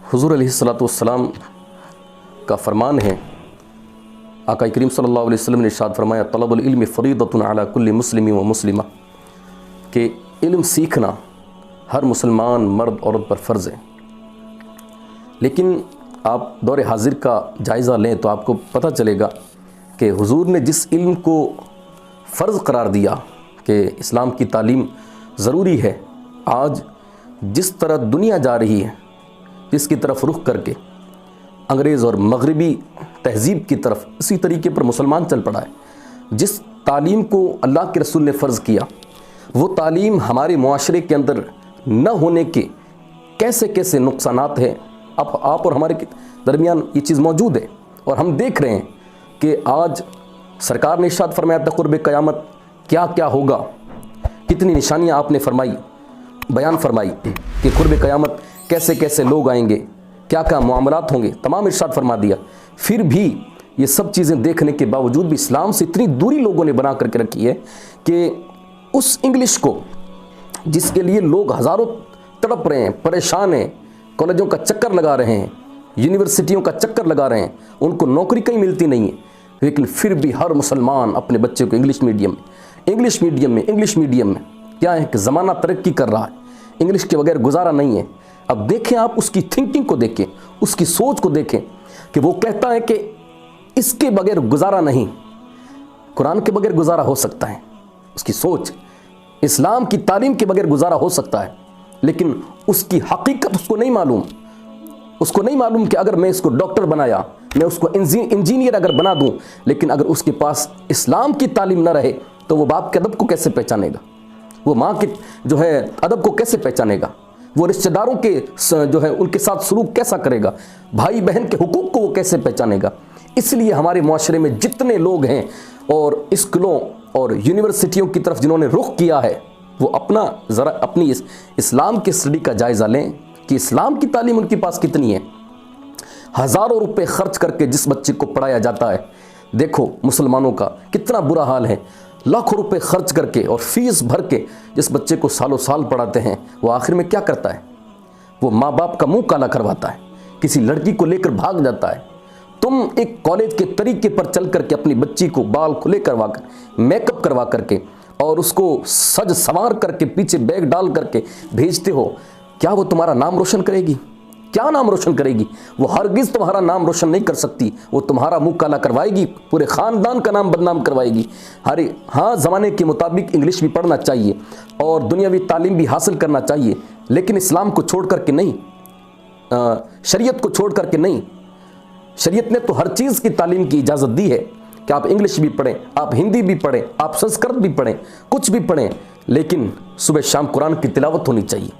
हुजूर अलैहिस्सलातु वस्सलाम का फरमान है, आका करीम सल्लल्लाहु अलैहि वसल्लम ने इरशाद फरमाया, तलबुल इल्म फरीदतुन अला कुल्ली मुस्लिम व मुस्लिमा, कि इल्म सीखना हर मुसलमान मर्द औरत पर फ़र्ज़ है। लेकिन आप दौर हाजिर का जायज़ा लें तो आपको पता चलेगा कि हुजूर ने जिस इल्म को फ़र्ज़ करार दिया कि इस्लाम की तालीम ज़रूरी है, आज जिस तरह दुनिया जा रही है, जिसकी तरफ रुख करके अंग्रेज़ और मगरबी तहज़ीब की तरफ, इसी तरीके पर मुसलमान चल पड़ा है। जिस तालीम को अल्लाह के रसूल ने फ़र्ज़ किया, वो तालीम हमारे मुआशरे के अंदर न होने के कैसे कैसे नुकसानात हैं, आप और हमारे दरमियान ये चीज़ मौजूद है। और हम देख रहे हैं कि आज सरकार ने इरशाद फरमाया था क़ुर्ब क़यामत क्या क्या होगा, कितनी निशानियाँ आपने बयान फरमाई कि क़ुर्ब क़यामत कैसे कैसे लोग आएंगे, क्या क्या मामलात होंगे, तमाम इरशाद फरमा दिया। फिर भी ये सब चीज़ें देखने के बावजूद भी इस्लाम से इतनी दूरी लोगों ने बना करके रखी है कि उस इंग्लिश को जिसके लिए लोग हज़ारों तड़प रहे हैं, परेशान हैं, कॉलेजों का चक्कर लगा रहे हैं, यूनिवर्सिटियों का चक्कर लगा रहे हैं, उनको नौकरी कहीं मिलती नहीं है, लेकिन फिर भी हर मुसलमान अपने बच्चे को इंग्लिश मीडियम में क्या है कि ज़माना तरक्की कर रहा है, इंग्लिश के बगैर गुजारा नहीं है। अब देखें, आप उसकी थिंकिंग को देखें, उसकी सोच को देखें कि वो कहता है कि इसके बगैर गुजारा नहीं, कुरान के बगैर गुजारा हो सकता है। उसकी सोच, इस्लाम की तालीम के बगैर गुजारा हो सकता है, लेकिन उसकी हकीकत उसको नहीं मालूम कि अगर मैं इसको डॉक्टर बनाया, मैं उसको इंजीनियर अगर बना दूं, लेकिन अगर उसके पास इस्लाम की तालीम ना रहे तो वो बाप के अदब को कैसे पहचानेगा, वो माँ के जो है अदब को कैसे पहचानेगा, वो रिश्तेदारों के जो है उनके साथ सलूक कैसा करेगा, भाई बहन के हुकूक को वो कैसे पहचानेगा। इसलिए हमारे मुआशरे में जितने लोग हैं और स्कूलों और यूनिवर्सिटियों की तरफ जिन्होंने रुख किया है, वो अपनी इस्लाम की स्टडी का जायज़ा लें कि इस्लाम की तालीम उनके पास कितनी है। हज़ारों रुपए खर्च करके जिस बच्चे को पढ़ाया जाता है, देखो मुसलमानों का कितना बुरा हाल है, लाखों रुपए खर्च करके और फीस भर के जिस बच्चे को सालों साल पढ़ाते हैं, वो आखिर में क्या करता है, वो माँ बाप का मुंह काला करवाता है, किसी लड़की को लेकर भाग जाता है। तुम एक कॉलेज के तरीके पर चल करके अपनी बच्ची को बाल खुले करवा कर, मेकअप करवा करके और उसको सज संवार करके पीछे बैग डाल करके भेजते हो, क्या वो तुम्हारा नाम रोशन करेगी? क्या नाम रोशन करेगी? वो हरगिज़ तुम्हारा नाम रोशन नहीं कर सकती, वो तुम्हारा मुंह काला करवाएगी, पूरे ख़ानदान का नाम बदनाम करवाएगी। हाँ, ज़माने के मुताबिक इंग्लिश भी पढ़ना चाहिए और दुनियावी तालीम भी हासिल करना चाहिए, लेकिन इस्लाम को छोड़ करके नहीं, शरीयत को छोड़ करके नहीं। शरीयत ने तो हर चीज़ की तालीम की इजाज़त दी है कि आप इंग्लिश भी पढ़ें, आप हिंदी भी पढ़ें, आप संस्कृत भी पढ़ें, कुछ भी पढ़ें, लेकिन सुबह शाम कुरान की तिलावत होनी चाहिए,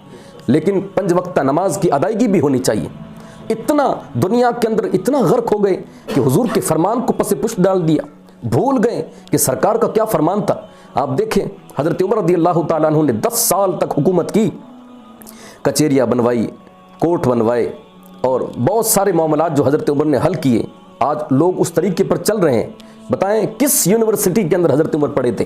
लेकिन 5 वक्ता नमाज की अदायगी भी होनी चाहिए। इतना दुनिया के अंदर इतना गर्क हो गए कि हुजूर के फरमान को पसे पुष्ट डाल दिया, भूल गए कि सरकार का क्या फरमान था। आप देखें, हज़रत उमर रज़ियल्लाहु ताला अन्हु ने 10 साल तक हुकूमत की, कचेरियाँ बनवाई, कोर्ट बनवाए और बहुत सारे मामलात जो हज़रत उमर ने हल किए, आज लोग उस तरीके पर चल रहे हैं। बताएं, किस यूनिवर्सिटी के अंदर हज़रत उमर पढ़े थे,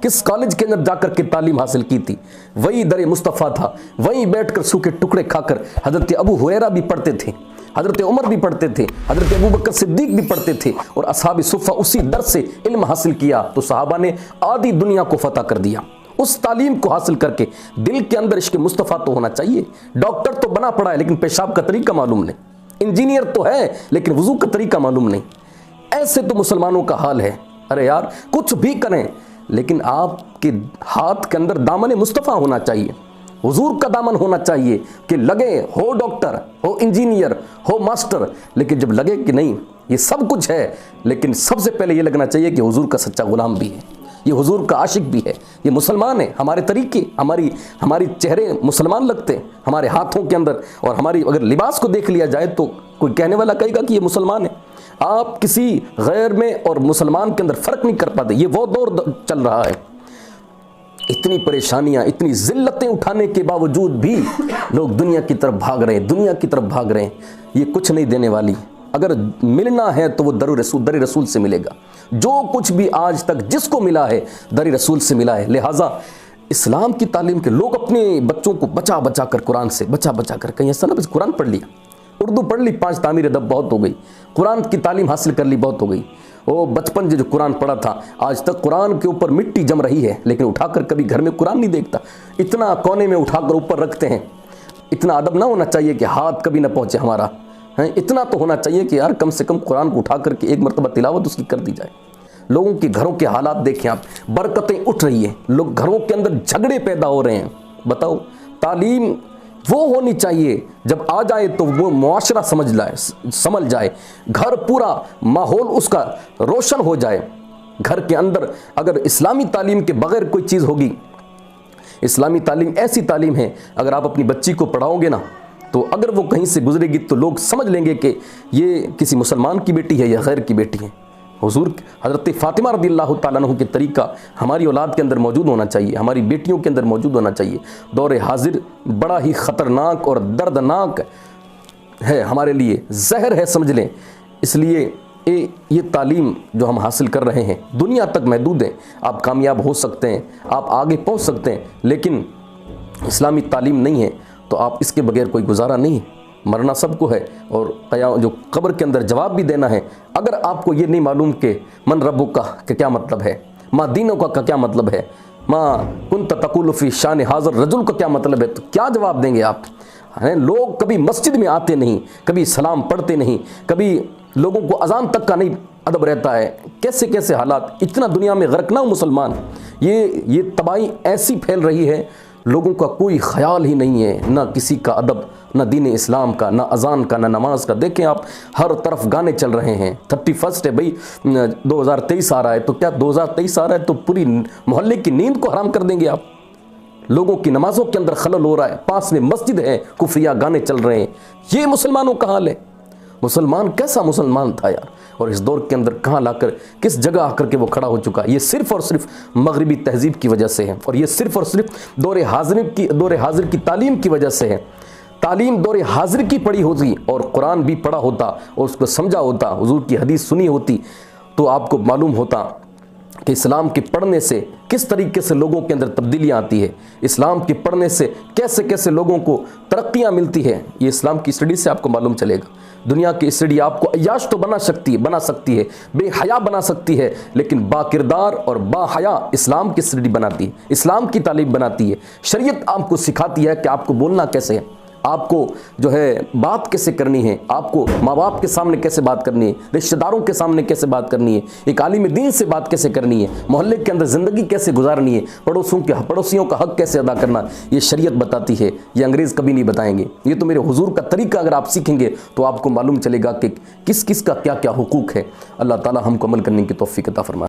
किस कॉलेज के अंदर जाकर के तालीम हासिल की थी? वही दर मुस्तफ़ा था, वहीं बैठकर सूखे टुकड़े खाकर हज़रत अबू हुरैरा भी पढ़ते थे, हज़रत उमर भी पढ़ते थे, हज़रत अबू बकर सिद्दीक भी पढ़ते थे, और असहाब सुफ़ा उसी दर से इल्म हासिल किया तो सहाबा ने आधी दुनिया को फतह कर दिया। उस तालीम को हासिल करके दिल के अंदर इश्क़ मुस्तफ़ा तो होना चाहिए। डॉक्टर तो बना पड़ा है लेकिन पेशाब का तरीका मालूम नहीं, इंजीनियर तो है लेकिन वज़ू का तरीका मालूम नहीं। ऐसे तो मुसलमानों का हाल है। अरे यार, कुछ भी करें लेकिन आपके हाथ के अंदर दामन मुस्तफ़ा होना चाहिए, हुजूर का दामन होना चाहिए कि लगे हो डॉक्टर, हो इंजीनियर, हो मास्टर, लेकिन जब लगे कि नहीं ये सब कुछ है, लेकिन सबसे पहले ये लगना चाहिए कि हुजूर का सच्चा गुलाम भी है, ये हुजूर का आशिक भी है, ये मुसलमान है। हमारे तरीके, हमारी चेहरे मुसलमान लगते हैं, हमारे हाथों के अंदर और हमारी अगर लिबास को देख लिया जाए तो कोई कहने वाला कहेगा कि ये मुसलमान है। आप किसी गैर में और मुसलमान के अंदर फ़र्क नहीं कर पाते। ये वो दौर चल रहा है, इतनी परेशानियां, इतनी ज़िल्लतें उठाने के बावजूद भी लोग दुनिया की तरफ भाग रहे हैं, ये कुछ नहीं देने वाली। अगर मिलना है तो वो दर रसूल से मिलेगा। जो कुछ भी आज तक जिसको मिला है दर रसूल से मिला है। लिहाजा इस्लाम की तालीम के लोग अपने बच्चों को बचा बचा कर कुरान से बचा कर, कहीं ऐसा ना बस कुरान पढ़ लिया, اردو پڑھ لی 5 تعمیر ادب بہت ہو گئی، قرآن کی تعلیم حاصل کر لی بہت ہو گئی۔ وہ بچپن جو قرآن پڑھا تھا، آج تک قرآن کے اوپر مٹی جم رہی ہے، لیکن اٹھا کر کبھی گھر میں قرآن نہیں دیکھتا، اتنا کونے میں اٹھا کر اوپر رکھتے ہیں۔ اتنا ادب نہ ہونا چاہیے کہ ہاتھ کبھی نہ پہنچے ہمارا، اتنا تو ہونا چاہیے کہ یار کم سے کم قرآن کو اٹھا کر کے ایک مرتبہ تلاوت اس کی کر دی جائے۔ لوگوں کے گھروں کے حالات دیکھیں آپ، برکتیں اٹھ رہی ہیں، لوگ گھروں کے اندر جھگڑے پیدا ہو رہے ہیں۔ بتاؤ، تعلیم وہ ہونی چاہیے جب آ جائے تو وہ معاشرہ سمجھ جائے، گھر پورا ماحول اس کا روشن ہو جائے۔ گھر کے اندر اگر اسلامی تعلیم کے بغیر کوئی چیز ہوگی، اسلامی تعلیم ایسی تعلیم ہے، اگر آپ اپنی بچی کو پڑھاؤ گے نا، تو اگر وہ کہیں سے گزرے گی تو لوگ سمجھ لیں گے کہ یہ کسی مسلمان کی بیٹی ہے یا غیر کی بیٹی ہے۔ حضور حضرت فاطمہ رضی اللہ تعالیٰ عنہ کے طریقہ ہماری اولاد کے اندر موجود ہونا چاہیے، ہماری بیٹیوں کے اندر موجود ہونا چاہیے۔ دور حاضر بڑا ہی خطرناک اور دردناک ہے ہمارے لیے، زہر ہے سمجھ لیں۔ اس لیے یہ تعلیم جو ہم حاصل کر رہے ہیں دنیا تک محدود ہے، آپ کامیاب ہو سکتے ہیں، آپ آگے پہنچ سکتے ہیں، لیکن اسلامی تعلیم نہیں ہے تو آپ اس کے بغیر کوئی گزارا نہیں ہے۔ مرنا سب کو ہے، اور جو قبر کے اندر جواب بھی دینا ہے۔ اگر آپ کو یہ نہیں معلوم کہ من ربک کا کیا مطلب ہے، ما دینک کا کیا مطلب ہے، ما کنت تقول فی شان حاضر رجل کا کیا مطلب ہے، تو کیا جواب دیں گے آپ؟ لوگ کبھی مسجد میں آتے نہیں، کبھی سلام پڑھتے نہیں، کبھی لوگوں کو اذان تک کا نہیں ادب رہتا ہے۔ کیسے کیسے حالات، اتنا دنیا میں غرق نہ ہو مسلمان، یہ تباہی ایسی پھیل رہی ہے، لوگوں کا کوئی خیال ہی نہیں ہے، نہ کسی کا ادب، نہ دین اسلام کا، نہ اذان کا، نہ نماز کا۔ دیکھیں آپ، ہر طرف گانے چل رہے ہیں۔ 31 ہے بھائی، 2023 آ رہا ہے، تو کیا 2023 آ رہا ہے تو پوری محلے کی نیند کو حرام کر دیں گے آپ؟ لوگوں کی نمازوں کے اندر خلل ہو رہا ہے، پاس میں مسجد ہے، کفریہ گانے چل رہے ہیں۔ یہ مسلمانوں کا حال ہے۔ مسلمان کیسا مسلمان تھا یار، اور اس دور کے اندر کہاں لا کر، کس جگہ آ کر کے وہ کھڑا ہو چکا ہے۔ یہ صرف اور صرف مغربی تہذیب کی وجہ سے ہے، اور یہ صرف اور صرف دور حاضر کی تعلیم کی وجہ سے ہے۔ تعلیم دور حاضر کی پڑھی ہوتی اور قرآن بھی پڑھا ہوتا اور اس کو سمجھا ہوتا، حضور کی حدیث سنی ہوتی، تو آپ کو معلوم ہوتا کہ اسلام کے پڑھنے سے کس طریقے سے لوگوں کے اندر تبدیلیاں آتی ہے، اسلام کے پڑھنے سے کیسے کیسے لوگوں کو ترقیاں ملتی ہے۔ یہ اسلام کی اسٹڈی سے آپ کو معلوم چلے گا۔ دنیا کی اسٹڈی آپ کو عیاش تو بنا سکتی ہے، بے حیا بنا سکتی ہے، لیکن با کردار اور با حیا اسلام کی اسٹڈی بناتی ہے، اسلام کی تعلیم بناتی ہے۔ شریعت آپ کو سکھاتی ہے کہ آپ کو بولنا کیسے ہے، آپ کو جو ہے بات کیسے کرنی ہے، آپ کو ماں باپ کے سامنے کیسے بات کرنی ہے، رشتہ داروں کے سامنے کیسے بات کرنی ہے، ایک عالم دین سے بات کیسے کرنی ہے، محلے کے اندر زندگی کیسے گزارنی ہے، پڑوسیوں کا حق کیسے ادا کرنا، یہ شریعت بتاتی ہے، یہ انگریز کبھی نہیں بتائیں گے۔ یہ تو میرے حضور کا طریقہ اگر آپ سیکھیں گے تو آپ کو معلوم چلے گا کہ کس کس کا کیا کیا حقوق ہے۔ اللہ تعالی ہم کو عمل کرنے کی توفیق عطا فرمائے۔